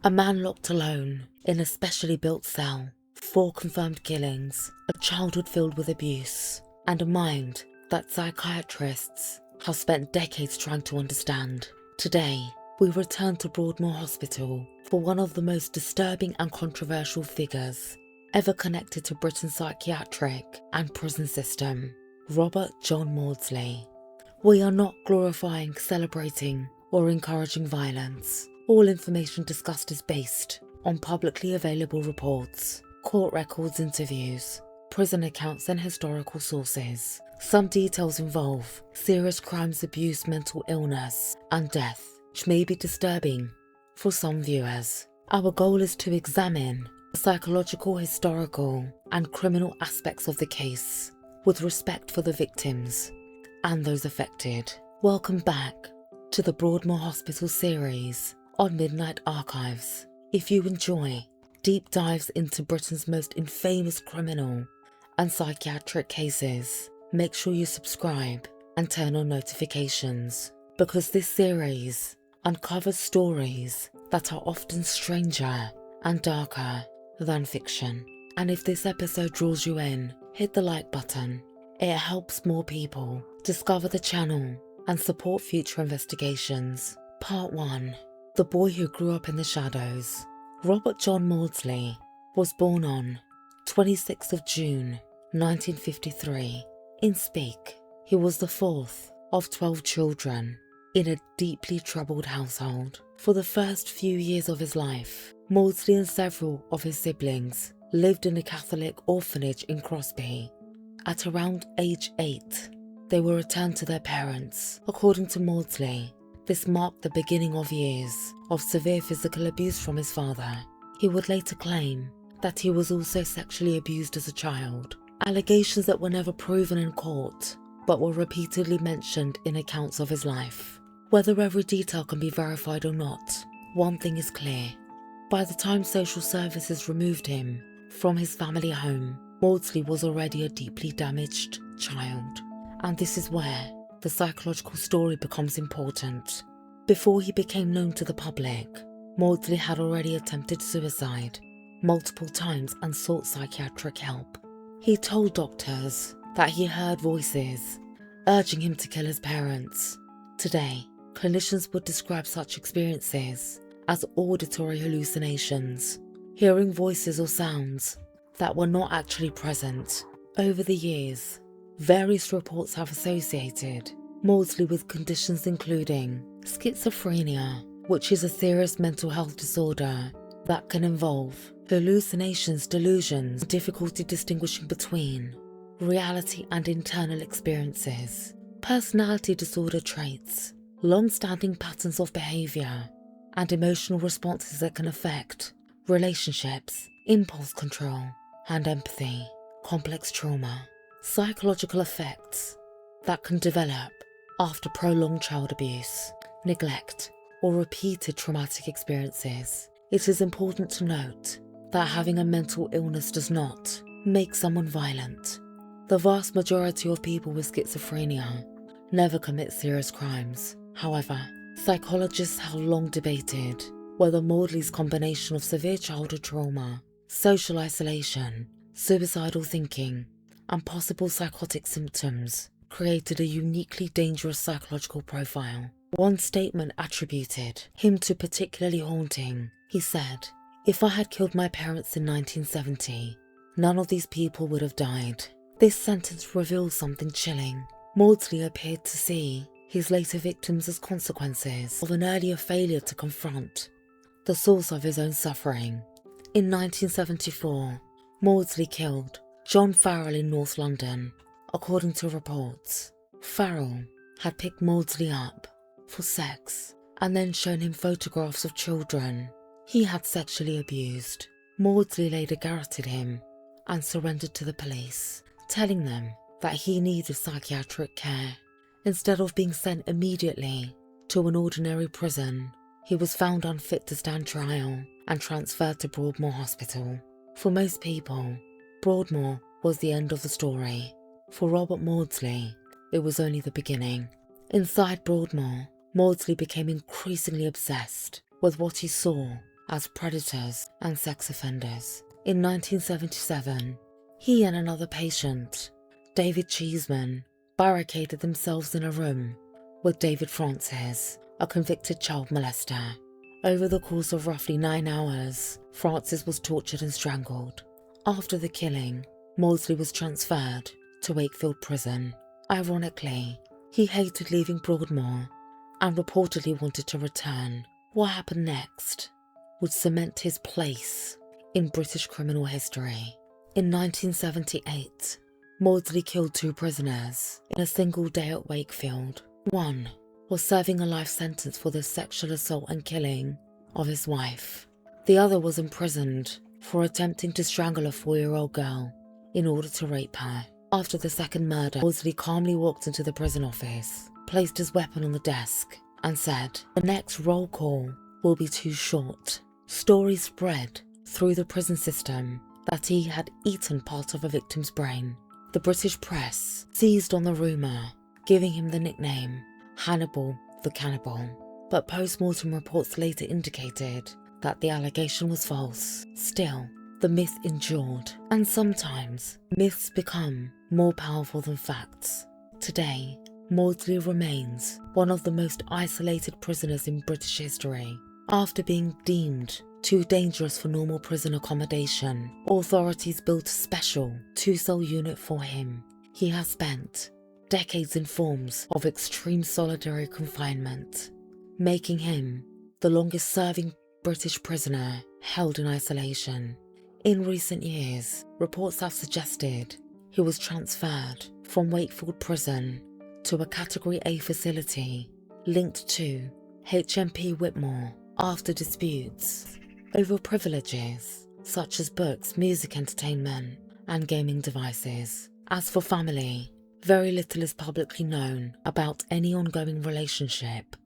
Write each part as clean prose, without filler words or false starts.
A man locked alone in a specially built cell, 4 confirmed killings, a childhood filled with abuse, and a mind that psychiatrists have spent decades trying to understand. Today, we return to Broadmoor Hospital for one of the most disturbing and controversial figures ever connected to Britain's psychiatric and prison system, Robert John Maudsley. We are not glorifying, celebrating, or encouraging violence. All information discussed is based on publicly available reports, court records, interviews, prison accounts, and historical sources. Some details involve serious crimes, abuse, mental illness, and death, which may be disturbing for some viewers. Our goal is to examine the psychological, historical, and criminal aspects of the case with respect for the victims and those affected. Welcome back to the Broadmoor Hospital series on Midnight Archives. If you enjoy deep dives into Britain's most infamous criminal and psychiatric cases, make sure you subscribe and turn on notifications, because this series uncovers stories that are often stranger and darker than fiction. And if this episode draws you in, hit the like button. It helps more people discover the channel and support future investigations. Part 1. The boy who grew up in the shadows. Robert John Maudsley was born on 26th of June 1953 in Speke. He was the 4th of 12 children in a deeply troubled household. For the first few years of his life, Maudsley and several of his siblings lived in a Catholic orphanage in Crosby. At around age 8, they were returned to their parents. According to Maudsley, this marked the beginning of years of severe physical abuse from his father. He would later claim that he was also sexually abused as a child, allegations that were never proven in court but were repeatedly mentioned in accounts of his life. Whether every detail can be verified or not, one thing is clear. By the time social services removed him from his family home, Maudsley was already a deeply damaged child. And this is where the psychological story becomes important. Before he became known to the public, Maudsley had already attempted suicide multiple times and sought psychiatric help. He told doctors that he heard voices urging him to kill his parents. Today, clinicians would describe such experiences as auditory hallucinations, hearing voices or sounds that were not actually present. Over the years, various reports have associated Maudsley with conditions including schizophrenia, which is a serious mental health disorder that can involve hallucinations, delusions, difficulty distinguishing between reality and internal experiences, personality disorder traits, long-standing patterns of behaviour, and emotional responses that can affect relationships, impulse control, and empathy, complex trauma, psychological effects that can develop after prolonged child abuse, neglect, or repeated traumatic experiences. It is important to note that having a mental illness does not make someone violent. The vast majority of people with schizophrenia never commit serious crimes. However, psychologists have long debated whether Maudsley's combination of severe childhood trauma, social isolation, suicidal thinking, and possible psychotic symptoms created a uniquely dangerous psychological profile. One statement attributed him to particularly haunting. He said, "If I had killed my parents in 1970, none of these people would have died." This sentence reveals something chilling. Maudsley appeared to see his later victims as consequences of an earlier failure to confront the source of his own suffering. In 1974, Maudsley killed John Farrell in North London. According to reports, Farrell had picked Maudsley up for sex and then shown him photographs of children he had sexually abused. Maudsley later garroted him and surrendered to the police, telling them that he needed psychiatric care. Instead of being sent immediately to an ordinary prison, he was found unfit to stand trial and transferred to Broadmoor Hospital. For most people, Broadmoor was the end of the story. For Robert Maudsley, it was only the beginning. Inside Broadmoor, Maudsley became increasingly obsessed with what he saw as predators and sex offenders. In 1977, he and another patient, David Cheeseman, barricaded themselves in a room with David Francis, a convicted child molester. Over the course of roughly 9 hours, Francis was tortured and strangled. After the killing, Maudsley was transferred to Wakefield Prison. Ironically, he hated leaving Broadmoor and reportedly wanted to return. What happened next would cement his place in British criminal history. In 1978, Maudsley killed 2 prisoners in a single day at Wakefield. One was serving a life sentence for the sexual assault and killing of his wife. The other was imprisoned for attempting to strangle a 4-year-old girl in order to rape her. After the second murder, Maudsley calmly walked into the prison office, placed his weapon on the desk, and said, "The next roll call will be too short." Stories spread through the prison system that he had eaten part of a victim's brain. The British press seized on the rumour, giving him the nickname Hannibal the Cannibal. But post-mortem reports later indicated that the allegation was false. Still, the myth endured, and sometimes myths become more powerful than facts. Today, Maudsley remains one of the most isolated prisoners in British history. After being deemed too dangerous for normal prison accommodation, authorities built a special 2-cell unit for him. He has spent decades in forms of extreme solitary confinement, making him the longest-serving British prisoner held in isolation. In recent years, reports have suggested he was transferred from Wakefield Prison to a Category A facility linked to HMP Whitmore after disputes over privileges such as books, music entertainment, and gaming devices. As for family, very little is publicly known about any ongoing relationship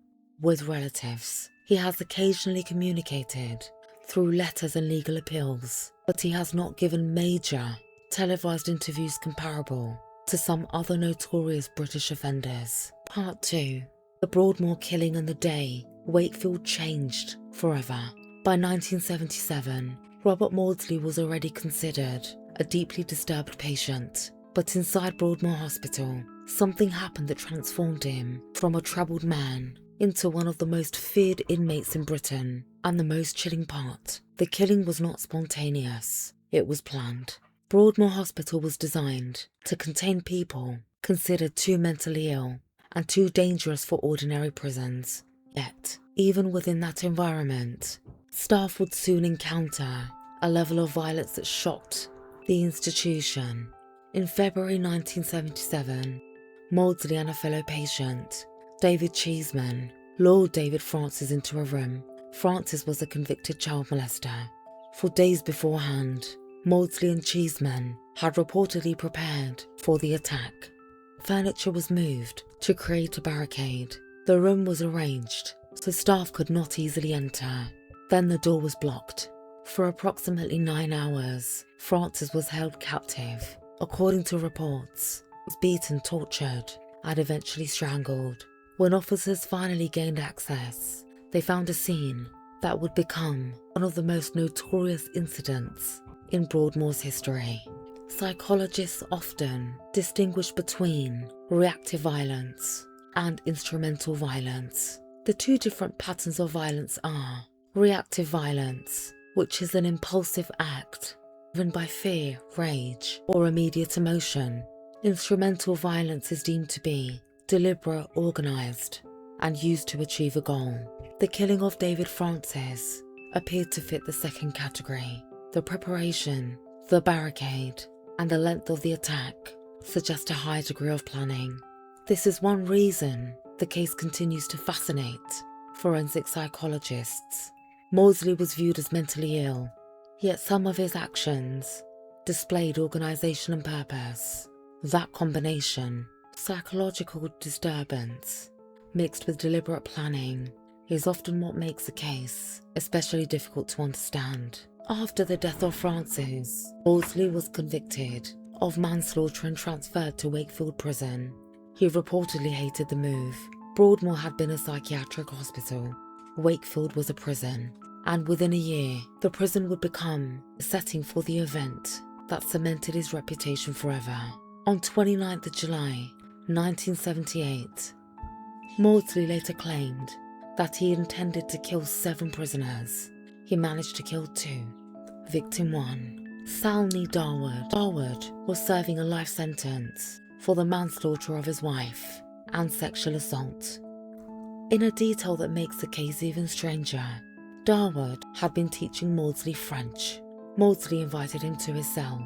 with relatives. He has occasionally communicated through letters and legal appeals, but he has not given major televised interviews comparable to some other notorious British offenders. Part 2. The Broadmoor killing and the day Wakefield changed forever. By 1977, Robert Maudsley was already considered a deeply disturbed patient, but inside Broadmoor Hospital, something happened that transformed him from a troubled man into one of the most feared inmates in Britain. And the most chilling part, the killing was not spontaneous, it was planned. Broadmoor Hospital was designed to contain people considered too mentally ill and too dangerous for ordinary prisons. Yet, even within that environment, staff would soon encounter a level of violence that shocked the institution. In February 1977, Maudsley and a fellow patient, David Cheeseman, lured David Francis into a room. Francis was a convicted child molester. For days beforehand, Maudsley and Cheeseman had reportedly prepared for the attack. Furniture was moved to create a barricade. The room was arranged so staff could not easily enter. Then the door was blocked. For approximately 9 hours, Francis was held captive. According to reports, he was beaten, tortured, and eventually strangled. When officers finally gained access, they found a scene that would become one of the most notorious incidents in Broadmoor's history. Psychologists often distinguish between reactive violence and instrumental violence. The two different patterns of violence are reactive violence, which is an impulsive act driven by fear, rage, or immediate emotion. Instrumental violence is deemed to be deliberate, organised, and used to achieve a goal. The killing of David Francis appeared to fit the second category. The preparation, the barricade, and the length of the attack suggest a high degree of planning. This is one reason the case continues to fascinate forensic psychologists. Maudsley was viewed as mentally ill, yet some of his actions displayed organisation and purpose. That combination, psychological disturbance mixed with deliberate planning, is often what makes a case especially difficult to understand. After the death of Francis, Maudsley was convicted of manslaughter and transferred to Wakefield Prison. He reportedly hated the move. Broadmoor had been a psychiatric hospital. Wakefield was a prison. and within a year, the prison would become a setting for the event that cemented his reputation forever. On 29th of July, 1978, Maudsley later claimed that he intended to kill 7 prisoners. He managed to kill 2. Victim 1, Salni Darwood. Darwood was serving a life sentence for the manslaughter of his wife and sexual assault. In a detail that makes the case even stranger, Darwood had been teaching Maudsley French. Maudsley invited him to his cell.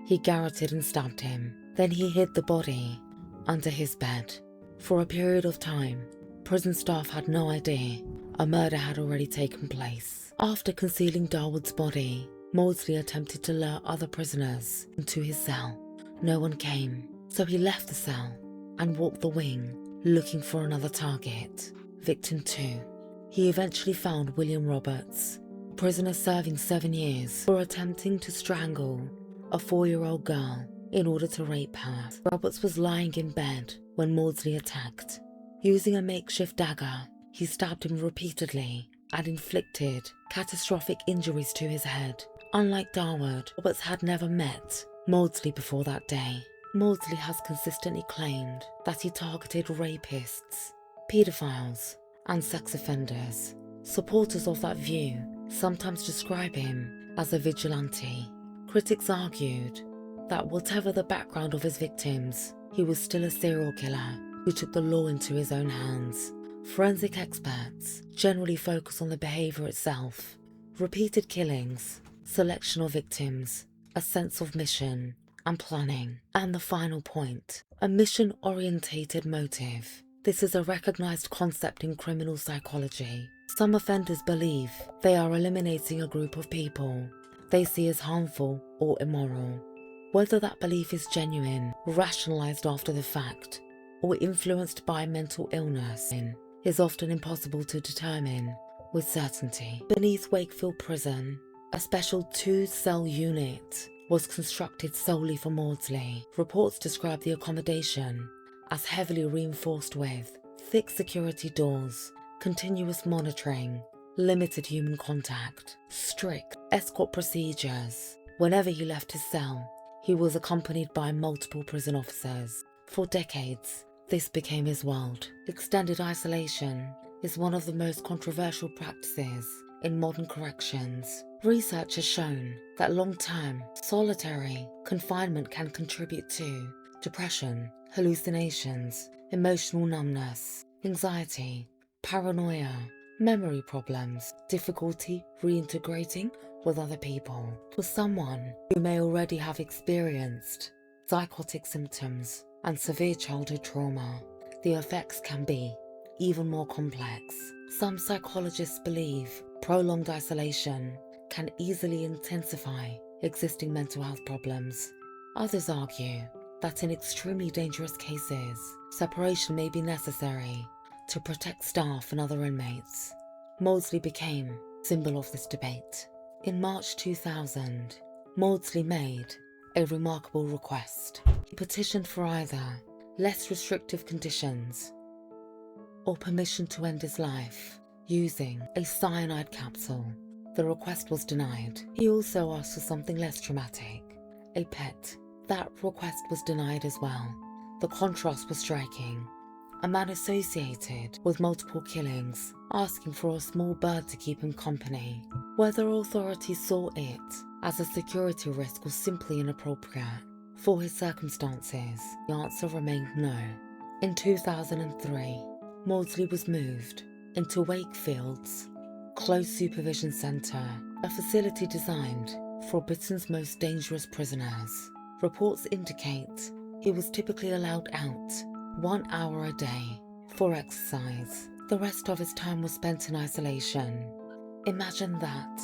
He garroted and stabbed him. Then he hid the body under his bed. For a period of time, prison staff had no idea a murder had already taken place. After concealing Darwood's body, Maudsley attempted to lure other prisoners into his cell. No one came, so he left the cell and walked the wing, looking for another target. Victim 2. He eventually found William Roberts, a prisoner serving 7 years for attempting to strangle a 4-year-old girl in order to rape her. Roberts was lying in bed when Maudsley attacked. Using a makeshift dagger, he stabbed him repeatedly and inflicted catastrophic injuries to his head. Unlike Darwood, Roberts had never met Maudsley before that day. Maudsley has consistently claimed that he targeted rapists, pedophiles, and sex offenders. Supporters of that view sometimes describe him as a vigilante. Critics argued that whatever the background of his victims, he was still a serial killer who took the law into his own hands. Forensic experts generally focus on the behaviour itself: repeated killings, selection of victims, a sense of mission and planning, and the final point, a mission-orientated motive. This is a recognised concept in criminal psychology. Some offenders believe they are eliminating a group of people they see as harmful or immoral. Whether that belief is genuine, rationalised after the fact, or influenced by mental illness is often impossible to determine with certainty. Beneath Wakefield Prison, a special 2-cell unit was constructed solely for Maudsley. Reports describe the accommodation as heavily reinforced with thick security doors, continuous monitoring, limited human contact, strict escort procedures. Whenever he left his cell, he was accompanied by multiple prison officers. For decades, this became his world. Extended isolation is one of the most controversial practices in modern corrections. Research has shown that long-term, solitary confinement can contribute to depression, hallucinations, emotional numbness, anxiety, paranoia, memory problems, difficulty reintegrating with other people. For someone who may already have experienced psychotic symptoms and severe childhood trauma, the effects can be even more complex. Some psychologists believe prolonged isolation can easily intensify existing mental health problems. Others argue that in extremely dangerous cases, separation may be necessary to protect staff and other inmates. Maudsley became a symbol of this debate. In March 2000, Maudsley made a remarkable request. He petitioned for either less restrictive conditions or permission to end his life using a cyanide capsule. The request was denied. He also asked for something less traumatic, a pet. That request was denied as well. The contrast was striking. A man associated with multiple killings asking for a small bird to keep him company. Whether authorities saw it as a security risk or simply inappropriate for his circumstances, the answer remained no. In 2003, Maudsley was moved into Wakefield's Close Supervision Centre, a facility designed for Britain's most dangerous prisoners. Reports indicate he was typically allowed out 1 hour a day for exercise. The rest of his time was spent in isolation. Imagine that.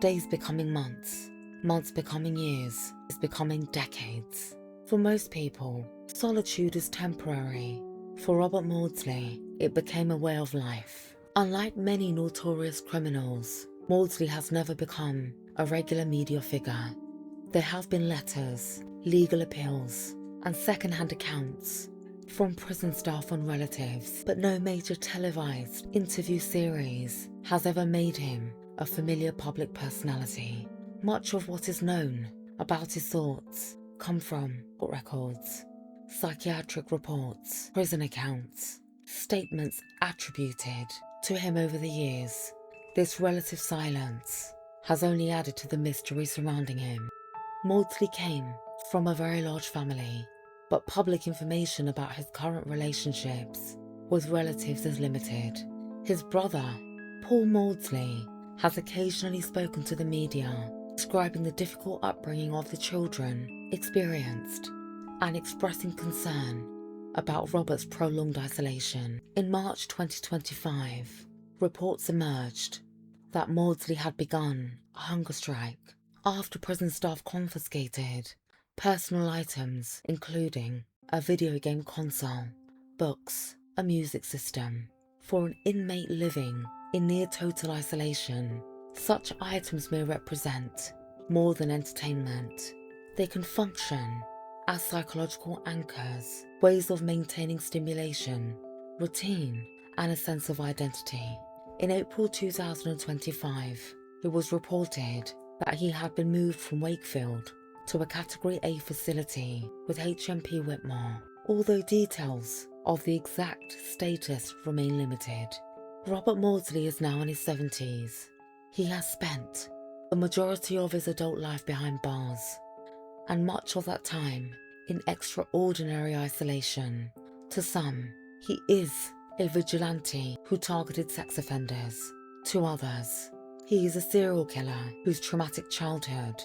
Days becoming months, months becoming years, is becoming decades. For most people, solitude is temporary. For Robert Maudsley, it became a way of life. Unlike many notorious criminals, Maudsley has never become a regular media figure. There have been letters, legal appeals, and second-hand accounts from prison staff and relatives, but no major televised interview series has ever made him a familiar public personality. Much of what is known about his thoughts come from court records, psychiatric reports, prison accounts, statements attributed to him over the years. This relative silence has only added to the mystery surrounding him. Maudsley came from a very large family, but public information about his current relationships with relatives is limited. His brother, Paul Maudsley, has occasionally spoken to the media, describing the difficult upbringing of the children experienced and expressing concern about Robert's prolonged isolation. In March 2025, reports emerged that Maudsley had begun a hunger strike after prison staff confiscated personal items including a video game console, books, a music system for an inmate living in near total isolation. Such items may represent more than entertainment. They can function as psychological anchors, ways of maintaining stimulation, routine, and a sense of identity. In April 2025, it was reported that he had been moved from Wakefield to a Category A facility with HMP Whitmore, although details of the exact status remain limited. Robert Maudsley is now in his 70s. He has spent the majority of his adult life behind bars, and much of that time in extraordinary isolation. To some, he is a vigilante who targeted sex offenders. To others, he is a serial killer whose traumatic childhood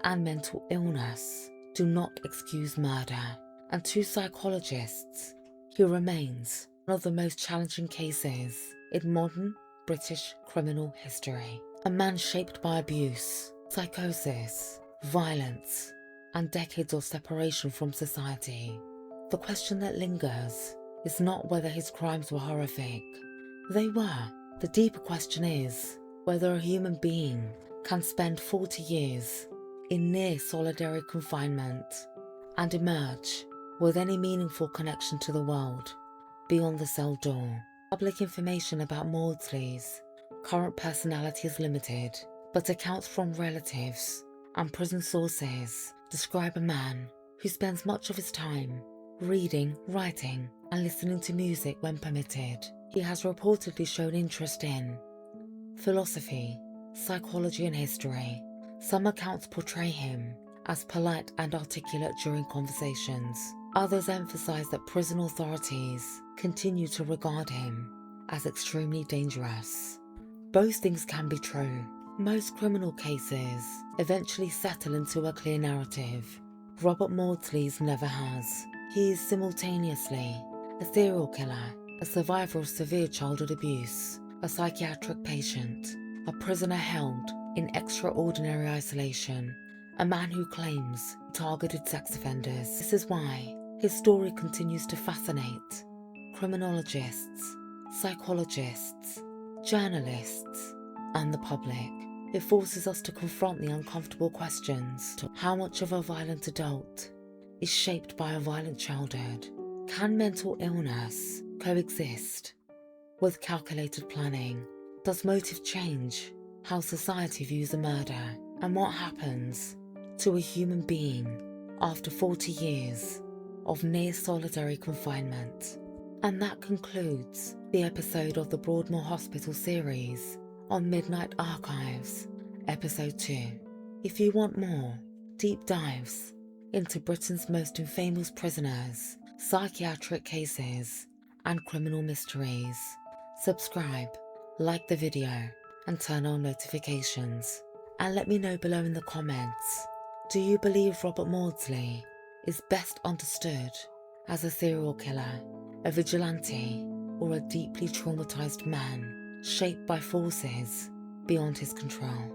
and mental illness do not excuse murder. And to psychologists, he remains one of the most challenging cases in modern British criminal history. A man shaped by abuse, psychosis, violence, and decades of separation from society. The question that lingers is not whether his crimes were horrific. They were. The deeper question is whether a human being can spend 40 years in near solitary confinement and emerge with any meaningful connection to the world beyond the cell door. Public information about Maudsley's current personality is limited, but accounts from relatives and prison sources describe a man who spends much of his time reading, writing, and listening to music when permitted. He has reportedly shown interest in philosophy, psychology, and history. Some accounts portray him as polite and articulate during conversations. Others emphasize that prison authorities continue to regard him as extremely dangerous. Both things can be true. Most criminal cases eventually settle into a clear narrative. Robert Maudsley's never has. He is simultaneously a serial killer, a survivor of severe childhood abuse, a psychiatric patient, a prisoner held in extraordinary isolation, a man who claims he targeted sex offenders. This is why his story continues to fascinate criminologists, psychologists, journalists, and the public. It forces us to confront the uncomfortable questions. How much of a violent adult is shaped by a violent childhood? Can mental illness coexist with calculated planning? Does motive change how society views a murder? And what happens to a human being after 40 years of near solitary confinement? And that concludes the episode of the Broadmoor Hospital series on Midnight Archives, Episode 2. If you want more deep dives into Britain's most infamous prisoners, psychiatric cases, and criminal mysteries, subscribe, like the video, and turn on notifications. And let me know below in the comments, do you believe Robert Maudsley is best understood as a serial killer, a vigilante, or a deeply traumatized man shaped by forces beyond his control?